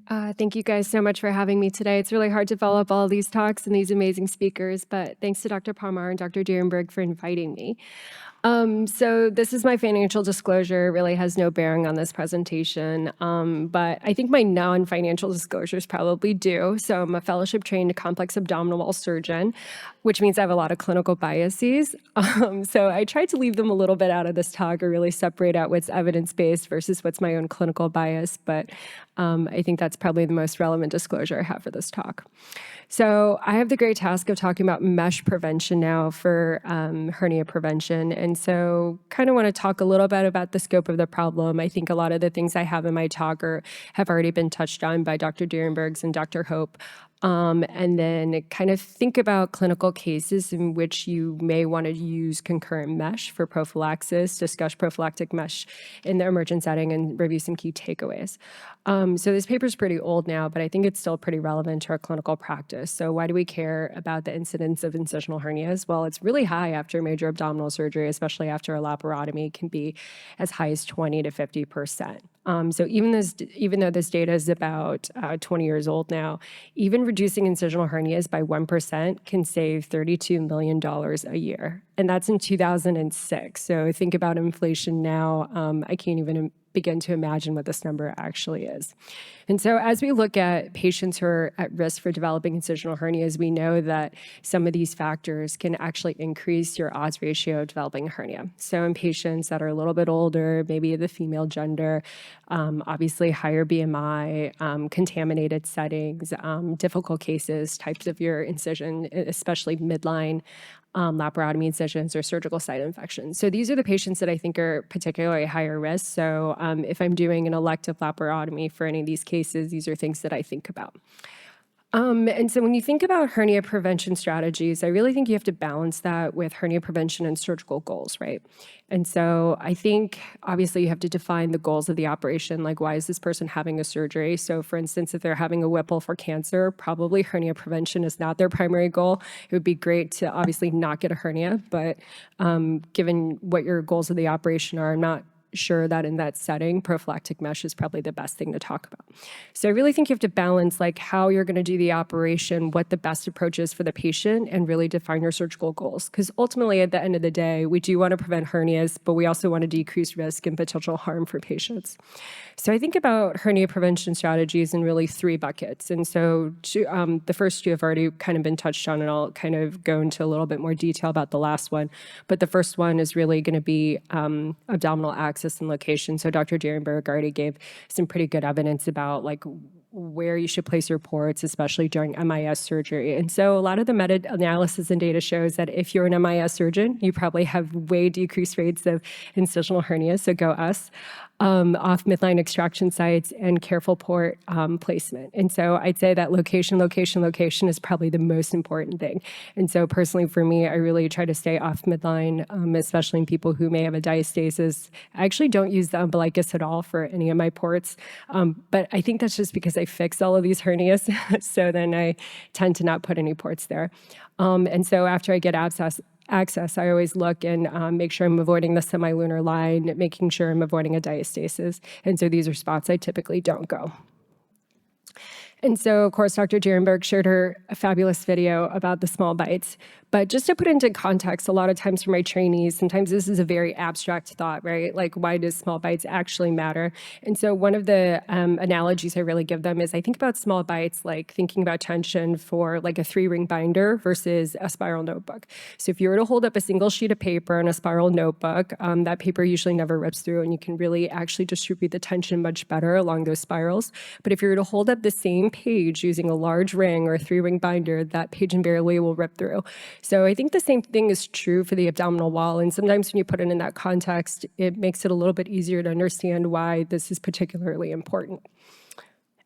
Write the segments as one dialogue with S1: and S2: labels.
S1: Thank you guys so much for having me today. It's really hard to follow up all of these talks and these amazing speakers, but thanks to Dr. Palmar and Dr. Dierenberg for inviting me. So this is my financial disclosure. It really has no bearing on this presentation, but I think my non-financial disclosures probably do. So I'm a fellowship-trained complex abdominal wall surgeon, which means I have a lot of clinical biases. So I tried to leave them a little bit out of this talk or really separate out what's evidence-based versus what's my own clinical bias, but I think that's probably the most relevant disclosure I have for this talk. So I have the great task of talking about mesh prevention now for hernia prevention. And so kind of want to talk a little bit about the scope of the problem. I think a lot of the things I have in my talk have already been touched on by Dr. Dierenbergs and Dr. Hope. And then kind of think about clinical cases in which you may want to use concurrent mesh for prophylaxis, discuss prophylactic mesh in the emergent setting, and review some key takeaways. So this paper is pretty old now, but I think it's still pretty relevant to our clinical practice. So why do we care about the incidence of incisional hernias? Well, it's really high after major abdominal surgery, especially after a laparotomy. It can be as high as 20 to 50%. So even though this data is about 20 years old now, even reducing incisional hernias by 1% can save $32 million a year. And that's in 2006. So think about inflation now. I can't even begin to imagine what this number actually is. And so as we look at patients who are at risk for developing incisional hernias, we know that some of these factors can actually increase your odds ratio of developing a hernia. So in patients that are a little bit older, maybe the female gender, obviously higher BMI, contaminated settings, difficult cases, types of your incision, especially midline, laparotomy incisions or surgical site infections. So these are the patients that I think are particularly higher risk. So if I'm doing an elective laparotomy for any of these cases, these are things that I think about. And so when you think about hernia prevention strategies, I really think you have to balance that with hernia prevention and surgical goals, right? And so I think obviously you have to define the goals of the operation, like why is this person having a surgery? So for instance, if they're having a Whipple for cancer, probably hernia prevention is not their primary goal. It would be great to obviously not get a hernia, but given what your goals of the operation are, I'm not sure that in that setting, prophylactic mesh is probably the best thing to talk about. So I really think you have to balance like how you're going to do the operation, what the best approach is for the patient, and really define your surgical goals. Because ultimately, at the end of the day, we do want to prevent hernias, but we also want to decrease risk and potential harm for patients. So I think about hernia prevention strategies in really three buckets. And so the first two have already kind of been touched on, and I'll kind of go into a little bit more detail about the last one. But the first one is really going to be abdominal access and location. So Dr. Dierenberg already gave some pretty good evidence about like where you should place your ports, especially during MIS surgery. And so a lot of the meta-analysis and data shows that if you're an MIS surgeon, you probably have way decreased rates of incisional hernias, so go us, off midline extraction sites and careful port placement. And so I'd say that location is probably the most important thing. And so personally for me, I really try to stay off midline, especially in people who may have a diastasis. I actually don't use the umbilicus at all for any of my ports, but I think that's just because I fix all of these hernias, so then I tend to not put any ports there. And so after I get access, I always look and make sure I'm avoiding the semilunar line, making sure I'm avoiding a diastasis. And so these are spots I typically don't go. And so, of course, Dr. Dierenberg shared a fabulous video about the small bites. But just to put into context, a lot of times for my trainees, sometimes this is a very abstract thought, right? Like, why does small bites actually matter? And so one of the analogies I really give them is I think about small bites like thinking about tension for like a 3-ring binder versus a spiral notebook. So if you were to hold up a single sheet of paper and a spiral notebook, that paper usually never rips through, and you can really actually distribute the tension much better along those spirals. But if you were to hold up the same page using a large ring or a 3-ring binder, that page invariably will rip through. So I think the same thing is true for the abdominal wall. And sometimes when you put it in that context, it makes it a little bit easier to understand why this is particularly important.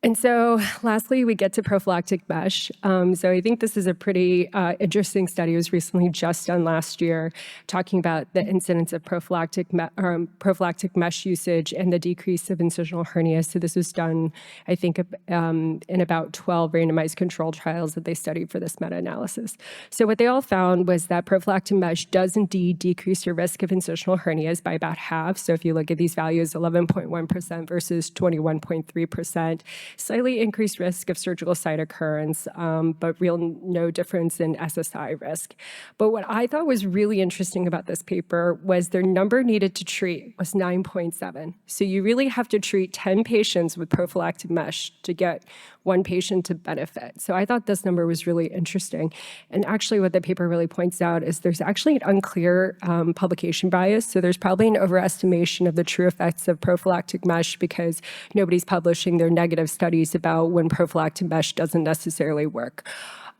S1: And so lastly, we get to prophylactic mesh. So I think this is a pretty interesting study. It was recently just done last year, talking about the incidence of prophylactic mesh usage and the decrease of incisional hernias. So this was done, I think, in about 12 randomized controlled trials that they studied for this meta-analysis. So what they all found was that prophylactic mesh does indeed decrease your risk of incisional hernias by about half. So if you look at these values, 11.1% versus 21.3%. slightly increased risk of surgical site occurrence, but no difference in SSI risk. But what I thought was really interesting about this paper was their number needed to treat was 9.7. So you really have to treat 10 patients with prophylactic mesh to get one patient to benefit. So I thought this number was really interesting. And actually what the paper really points out is there's actually an unclear publication bias. So there's probably an overestimation of the true effects of prophylactic mesh because nobody's publishing their negative studies about when prophylactic mesh doesn't necessarily work.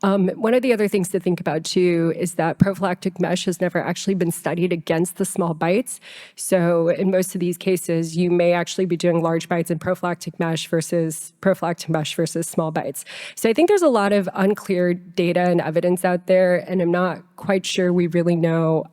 S1: One of the other things to think about too is that prophylactic mesh has never actually been studied against the small bites. So in most of these cases, you may actually be doing large bites in prophylactic mesh versus small bites. So I think there's a lot of unclear data and evidence out there, and I'm not quite sure we really know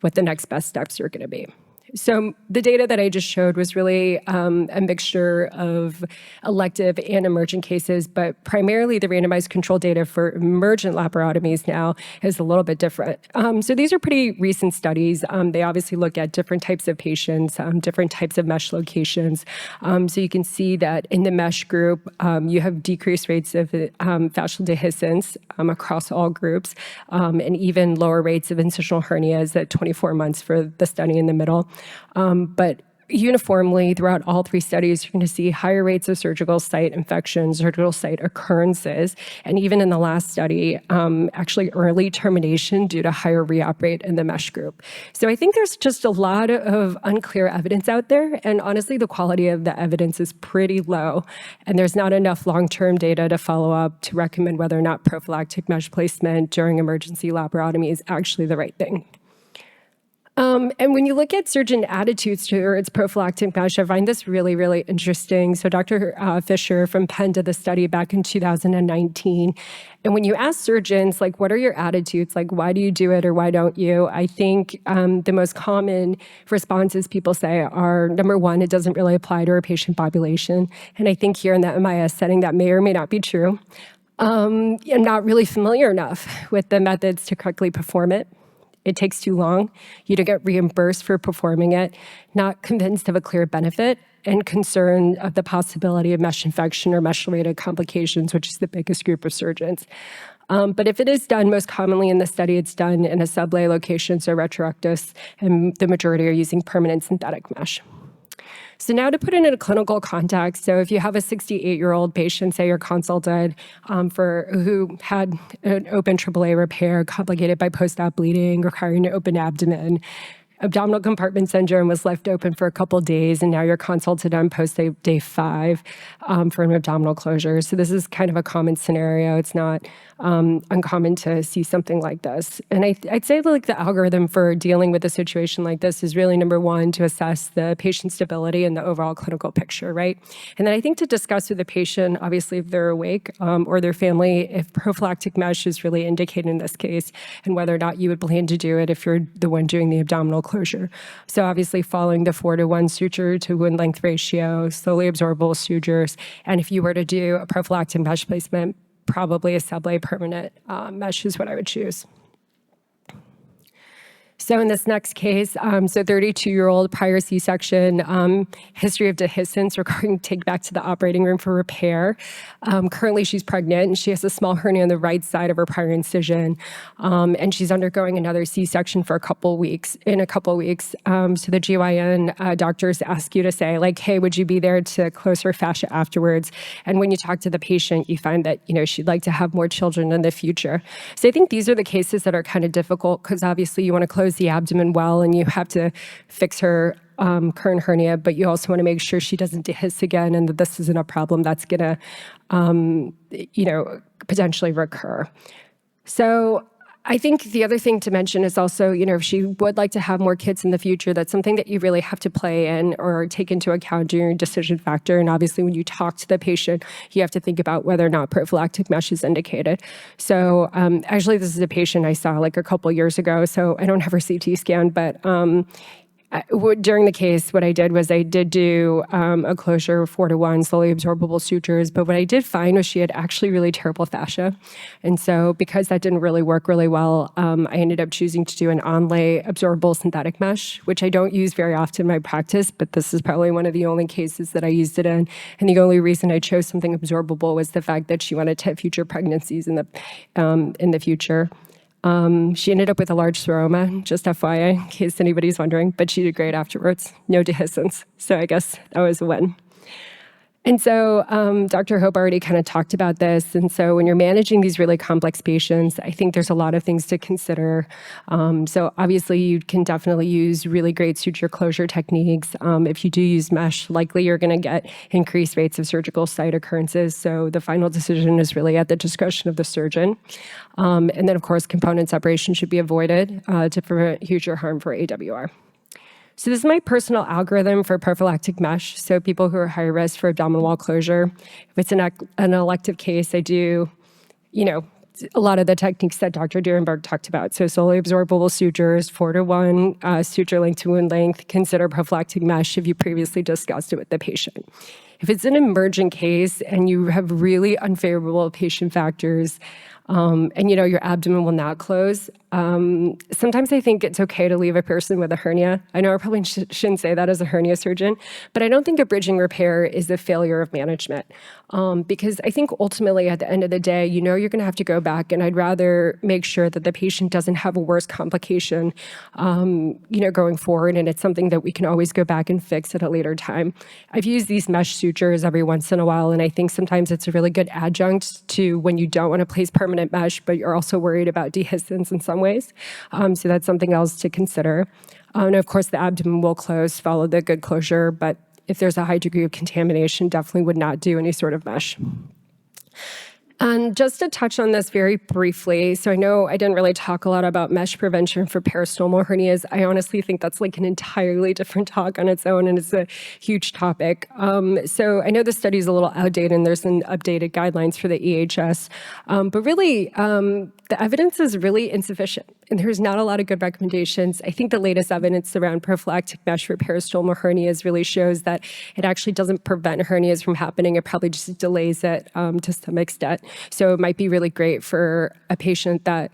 S1: what the next best steps are going to be. So the data that I just showed was really a mixture of elective and emergent cases, but primarily the randomized control data for emergent laparotomies now is a little bit different. So these are pretty recent studies. They obviously look at different types of patients, different types of mesh locations. So you can see that in the mesh group, you have decreased rates of fascial dehiscence across all groups, and even lower rates of incisional hernias at 24 months for the study in the middle. But uniformly throughout all three studies, you're going to see higher rates of surgical site infections, surgical site occurrences, and even in the last study, actually early termination due to higher re-op rate in the mesh group. So I think there's just a lot of unclear evidence out there, and honestly, the quality of the evidence is pretty low, and there's not enough long-term data to follow up to recommend whether or not prophylactic mesh placement during emergency laparotomy is actually the right thing. And when you look at surgeon attitudes towards prophylactic mesh, I find this really, really interesting. So Dr. Fisher from Penn did the study back in 2019. And when you ask surgeons, like, what are your attitudes? Like, why do you do it or why don't you? I think the most common responses people say are, number one, it doesn't really apply to our patient population. And I think here in the MIS setting, that may or may not be true. I'm not really familiar enough with the methods to correctly perform it. It takes too long. You don't get reimbursed for performing it, not convinced of a clear benefit, and concerned of the possibility of mesh infection or mesh-related complications, which is the biggest group of surgeons. But if it is done, most commonly in the study, it's done in a sublay location, so retrorectus, and the majority are using permanent synthetic mesh. So now to put it in a clinical context, so if you have a 68-year-old patient, say you're consulted who had an open AAA repair complicated by post-op bleeding, requiring an open abdomen, abdominal compartment syndrome was left open for a couple days, and now you're consulted on day 5 for an abdominal closure. So this is kind of a common scenario. It's not uncommon to see something like this. And I'd say like the algorithm for dealing with a situation like this is really, number one, to assess the patient's stability and the overall clinical picture, right? And then I think to discuss with the patient, obviously if they're awake, or their family, if prophylactic mesh is really indicated in this case, and whether or not you would plan to do it if you're the one doing the abdominal closure. So obviously following the 4:1 suture to wound length ratio, slowly absorbable sutures, and if you were to do a prophylactic mesh placement, probably a sublay permanent mesh is what I would choose. So in this next case, so 32-year-old prior C-section, history of dehiscence requiring take back to the operating room for repair. Currently she's pregnant and she has a small hernia on the right side of her prior incision. And she's undergoing another C-section for a couple of weeks. So the GYN doctors ask you to say like, hey, would you be there to close her fascia afterwards? And when you talk to the patient, you find that, she'd like to have more children in the future. So I think these are the cases that are kind of difficult because obviously you want to close the abdomen well and you have to fix her current hernia, but you also want to make sure she doesn't dehisce again and that this isn't a problem that's going to, potentially recur. So I think the other thing to mention is also, if she would like to have more kids in the future, that's something that you really have to play in or take into account during your decision factor. And obviously when you talk to the patient, you have to think about whether or not prophylactic mesh is indicated. So actually this is a patient I saw like a couple years ago, so I don't have her CT scan, but During the case, what I did was I did do a closure 4-to-1, slowly absorbable sutures. But what I did find was she had actually really terrible fascia. And so because that didn't really work really well, I ended up choosing to do an onlay absorbable synthetic mesh, which I don't use very often in my practice, but this is probably one of the only cases that I used it in. And the only reason I chose something absorbable was the fact that she wanted to have future pregnancies in the future. She ended up with a large seroma, just FYI, in case anybody's wondering, but she did great afterwards. No dehiscence. So I guess that was a win. And so Dr. Hope already kind of talked about this. And so when you're managing these really complex patients, I think there's a lot of things to consider. So obviously you can definitely use really great suture closure techniques. If you do use mesh, likely you're going to get increased rates of surgical site occurrences. So the final decision is really at the discretion of the surgeon. And then of course, component separation should be avoided to prevent future harm for AWR. So this is my personal algorithm for prophylactic mesh. So people who are high risk for abdominal wall closure. If it's an elective case, I do, a lot of the techniques that Dr. Dierenberg talked about. So solely absorbable sutures, 4-to-1, suture length to wound length, consider prophylactic mesh if you previously discussed it with the patient. If it's an emergent case and you have really unfavorable patient factors, and your abdomen will not close, sometimes I think it's okay to leave a person with a hernia. I know I probably shouldn't say that as a hernia surgeon, but I don't think a bridging repair is a failure of management. Because I think ultimately at the end of the day, you're going to have to go back, and I'd rather make sure that the patient doesn't have a worse complication, going forward, and it's something that we can always go back and fix at a later time. I've used these mesh sutures every once in a while, and I think sometimes it's a really good adjunct to when you don't want to place permanent mesh, but you're also worried about dehiscence in some ways. So that's something else to consider. And of course, the abdomen will close, follow the good closure, but if there's a high degree of contamination, definitely would not do any sort of mesh. And just to touch on this very briefly, so I know I didn't really talk a lot about mesh prevention for peristomal hernias. I honestly think that's like an entirely different talk on its own, and it's a huge topic. So I know the study is a little outdated, and there's some updated guidelines for the EHS, but really, the evidence is really insufficient, and there's not a lot of good recommendations. I think the latest evidence around prophylactic mesh for peristomal hernias really shows that it actually doesn't prevent hernias from happening. It probably just delays it to some extent. So it might be really great for a patient that,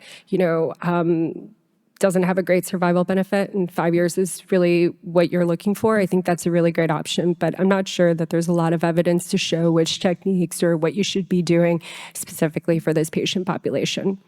S1: doesn't have a great survival benefit, and 5 years is really what you're looking for. I think that's a really great option, but I'm not sure that there's a lot of evidence to show which techniques or what you should be doing specifically for this patient population.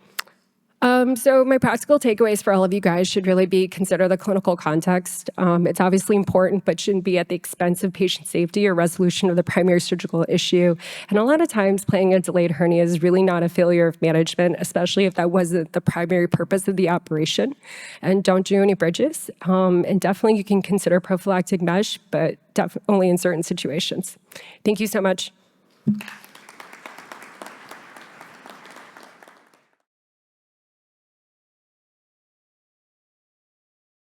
S1: So my practical takeaways for all of you guys should really be consider the clinical context. It's obviously important, but shouldn't be at the expense of patient safety or resolution of the primary surgical issue. And a lot of times playing a delayed hernia is really not a failure of management, especially if that wasn't the primary purpose of the operation. And don't do any bridges. And definitely you can consider prophylactic mesh, but only in certain situations. Thank you so much.